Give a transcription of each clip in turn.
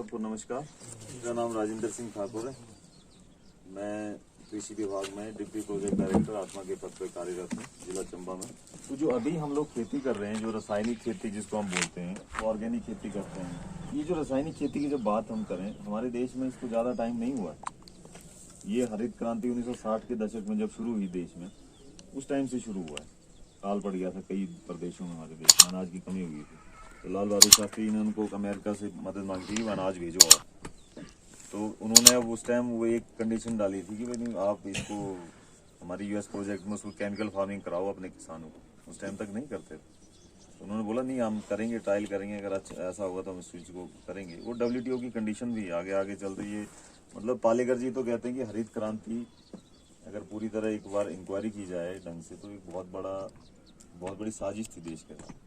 सबको नमस्कार। मेरा नाम राजेंद्र सिंह ठाकुर है। मैं कृषि विभाग में डिप्टी प्रोजेक्ट डायरेक्टर आत्मा के पद पर कार्यरत हूँ, जिला चंबा में। तो जो अभी हम लोग खेती कर रहे हैं, जो रासायनिक खेती जिसको हम बोलते हैं, ऑर्गेनिक खेती करते हैं। ये जो रासायनिक खेती की जब बात हम करें, हमारे देश में इसको ज़्यादा टाइम नहीं हुआ। ये हरित क्रांति 1960 के दशक में जब शुरू हुई देश में, उस टाइम से शुरू हुआ है। काल पड़ गया था कई प्रदेशों में, हमारे देश में अनाज की कमी हुई थी। तो लाल बहादुर शास्त्री ने उनको अमेरिका से मदद मांगी थी, अनाज भेजो आप। तो उन्होंने अब उस टाइम वो एक कंडीशन डाली थी कि भाई आप इसको हमारी यूएस प्रोजेक्ट में उसको केमिकल फार्मिंग कराओ अपने किसानों को। उस टाइम तक नहीं करते थे। तो उन्होंने बोला नहीं, हम करेंगे, ट्रायल करेंगे, अगर अच्छा ऐसा होगा तो हम इस चीज़ को करेंगे। वो WTO की कंडीशन भी आगे आगे चल रही है। मतलब पालेकर जी तो कहते हैं कि हरित क्रांति अगर पूरी तरह एक बार इंक्वायरी की जाए ढंग से, तो एक बहुत बड़ी साजिश थी देश के लिए।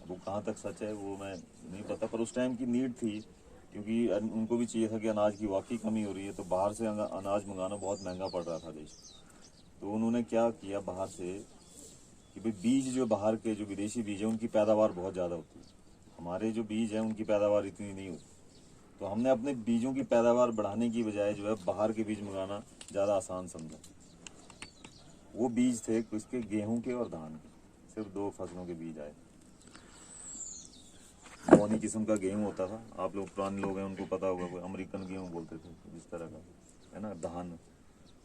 अब वो कहाँ तक सच है वो मैं नहीं पता, पर उस टाइम की नीड थी, क्योंकि उनको भी चाहिए था कि अनाज की वाकई कमी हो रही है। तो बाहर से अनाज मंगाना बहुत महंगा पड़ रहा था देश। तो उन्होंने क्या किया बाहर से कि भाई बीज जो बाहर के जो विदेशी बीज है उनकी पैदावार बहुत ज़्यादा होती है, हमारे जो बीज है उनकी पैदावार इतनी नहीं होती। तो हमने अपने बीजों की पैदावार बढ़ाने की बजाय जो है बाहर के बीज मंगाना ज़्यादा आसान समझा। वो बीज थे उसके गेहूं के और धान के, सिर्फ 2 फसलों के बीज आए। कौनी किस्म का गेहूं होता था, आप लोग पुराने लोग हैं उनको पता होगा, कोई अमेरिकन गेहूं बोलते थे जिस तरह का, है ना, धान।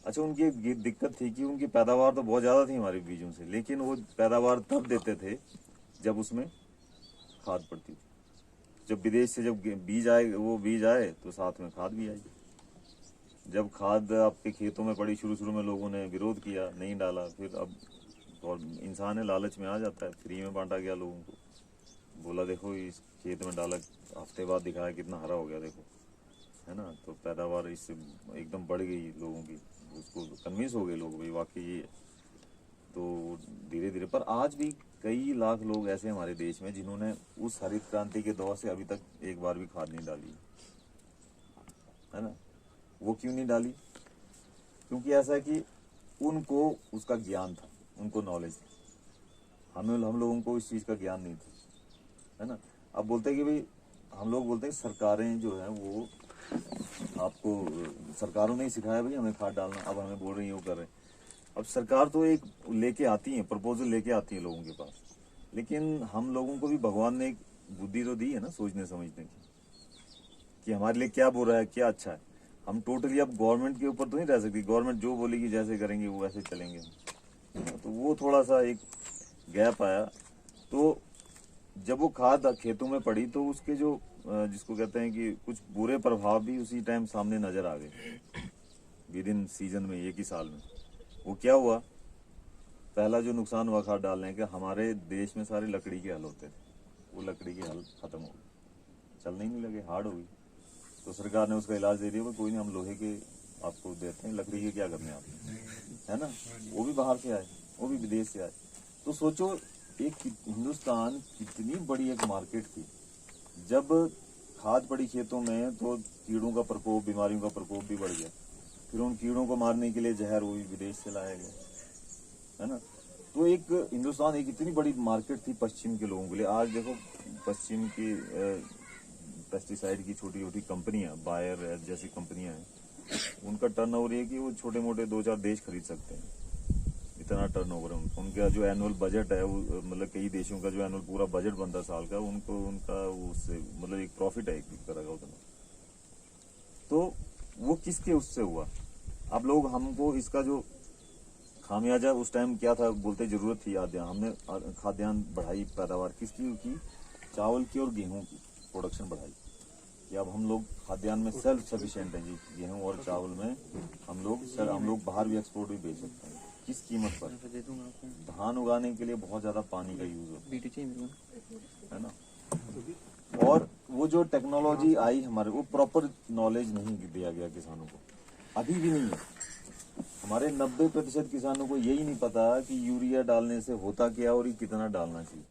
अच्छा, उनकी एक दिक्कत थी कि उनकी पैदावार तो बहुत ज़्यादा थी हमारे बीजों से, लेकिन वो पैदावार तब देते थे जब उसमें खाद पड़ती थी। जब विदेश से जब बीज आए तो साथ में खाद भी आई। जब खाद आपके खेतों में पड़ी, शुरू में लोगों ने विरोध किया, नहीं डाला। फिर अब और इंसान है, लालच में आ जाता है, फ्री में बांटा गया लोगों को। बोला देखो इस खेत में डाला, हफ्ते बाद दिखाया कितना हरा हो गया देखो, है ना। तो पैदावार इससे एकदम बढ़ गई लोगों की, उसको कन्विंस हो गए लोग भाई वाकई ये। तो धीरे धीरे, पर आज भी कई लाख लोग ऐसे हमारे देश में जिन्होंने उस हरित क्रांति के दौर से अभी तक एक बार भी खाद नहीं डाली, है ना। वो क्यों नहीं डाली? क्योंकि ऐसा है कि उनको उसका ज्ञान था, उनको नॉलेज थी। हम लोगों को इस चीज़ का ज्ञान नहीं था, है ना। अब बोलते हैं कि भाई, हम लोग बोलते हैं सरकारें जो है वो आपको, सरकारों ने ही सिखाया भाई हमें खाद डालना, अब हमें बोल रही है वो कर रहे हैं। अब सरकार तो एक लेके आती है, प्रपोजल लेके आती है लोगों के पास, लेकिन हम लोगों को भी भगवान ने एक बुद्धि तो दी है ना सोचने समझने की, कि हमारे लिए क्या बुरा है क्या अच्छा है। हम टोटली अब गवर्नमेंट के ऊपर तो नहीं रह सकती, गवर्नमेंट जो बोलेगी जैसे करेंगे वो वैसे चलेंगे। तो वो थोड़ा सा एक गैप आया। तो जब वो खाद खेतों में पड़ी तो उसके जो जिसको कहते हैं कि कुछ बुरे प्रभाव भी उसी टाइम सामने नजर आ गए विद इन सीजन में, एक ही साल में। वो क्या हुआ? पहला जो नुकसान हुआ खाद डालने का, हमारे देश में सारे लकड़ी के हल होते थे, वो लकड़ी के हल खत्म हो गए, चलने ही नहीं लगे, हार्ड हो गई। तो सरकार ने उसका इलाज दे दिया, कोई नहीं हम लोहे के आपको देते हैं, लकड़ी के क्या करने आपने, है ना। वो भी बाहर से आए, वो भी विदेश से आए। तो सोचो एक हिंदुस्तान कितनी बड़ी एक मार्केट थी। जब खाद पड़ी खेतों में तो कीड़ों का प्रकोप, बीमारियों का प्रकोप भी बढ़ गया। फिर उन कीड़ों को मारने के लिए जहर वो भी विदेश से लाया गया, है ना। तो एक हिंदुस्तान एक इतनी बड़ी मार्केट थी पश्चिम के लोगों के लिए। आज देखो पश्चिम की पेस्टिसाइड की छोटी छोटी कंपनियां, बायर जैसी कंपनियां हैं, उनका टर्नओवर ये कि वो छोटे मोटे 2-4 देश खरीद सकते हैं, इतना टर्नओवर है उनका। उनका जो एनुअल बजट है वो, मतलब कई देशों का जो एनुअल पूरा बजट बनता है साल का, उनको उनका उससे मतलब एक प्रॉफिट है एक तरह का उतना। तो वो किसके उससे हुआ? अब लोग हमको इसका जो खामियाजा उस टाइम क्या था बोलते, जरूरत थी हमने खाद्यान्न बढ़ाई, पैदावार किसकी की? चावल की और गेहूं की प्रोडक्शन बढ़ाई, कि अब हम लोग खाद्यान्न में सेल्फ सफिशिएंट हैं जी। गेहूं और चावल में हम लोग बाहर भी एक्सपोर्ट भी भेज सकते हैं। किस कीमत पर? धान उगाने के लिए बहुत ज्यादा पानी का यूज होता है ना। और वो जो टेक्नोलॉजी आई हमारे, वो प्रॉपर नॉलेज नहीं दिया गया किसानों को, अभी भी नहीं है। हमारे 90% किसानों को यही नहीं पता कि यूरिया डालने से होता क्या और ये कितना डालना चाहिए।